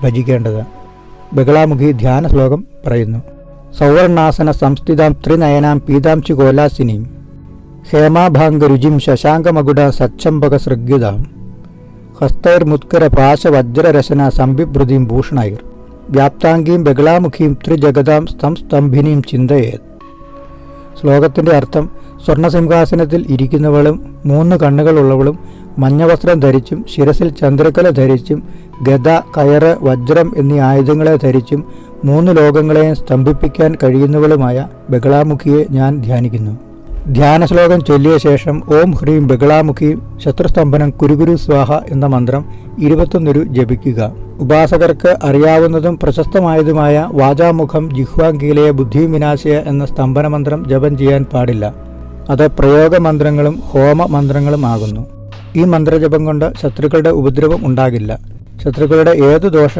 ഭജിക്കേണ്ടത്. ബഗളാമുഖി ധ്യാന ശ്ലോകം പറയുന്നു. സൗവർണാസന സംസ്ഥിതാം ത്രിനയനാം പീതാംശു കോലാസിനീം ഹേമാഭാംഗരുചിം ശശാങ്കമകുട സച്ചംബക സൃഗ്യുതാം ഹസ്തൈർമുത്കര പാശവജ്രരശന സംബിഭൃതിം ഭൂഷണൈർ വ്യാപ്താംഗീം ബഗളാമുഖീം ത്രിജഗതാം സ്തംഭിനീം ചിന്തയേത്. ശ്ലോകത്തിൻ്റെ അർത്ഥം: സ്വർണസിംഹാസനത്തിൽ ഇരിക്കുന്നവളും 3 കണ്ണുകളുള്ളവളും മഞ്ഞവസ്ത്രം ധരിച്ചും ശിരസിൽ ചന്ദ്രക്കല ധരിച്ചും ഗദ, കയറ്, വജ്രം എന്നീ ആയുധങ്ങളെ ധരിച്ചും 3 ലോകങ്ങളെയും സ്തംഭിപ്പിക്കാൻ കഴിയുന്നവളുമായ ബഗളാമുഖിയെ ഞാൻ ധ്യാനിക്കുന്നു. ധ്യാന ശ്ലോകം ചൊല്ലിയ ശേഷം ഓം ഹ്രീം ബഗളാമുഖി ശത്രുസ്തംഭനം കുരുകുരു സ്വാഹ എന്ന മന്ത്രം 21 ജപിക്കുക. ഉപാസകർക്ക് അറിയാവുന്നതും പ്രശസ്തമായതുമായ വാചാമുഖം ജിഹ്വാങ്കീലയ ബുദ്ധി വിനാശയ എന്ന സ്തംഭന മന്ത്രം ജപം ചെയ്യാൻ പാടില്ല. അത് പ്രയോഗമന്ത്രങ്ങളും ഹോമ മന്ത്രങ്ങളും ആകുന്നു. ഈ മന്ത്രജപം കൊണ്ട് ശത്രുക്കളുടെ ഉപദ്രവം ഉണ്ടാകില്ല. ശത്രുക്കളുടെ ഏതു ദോഷ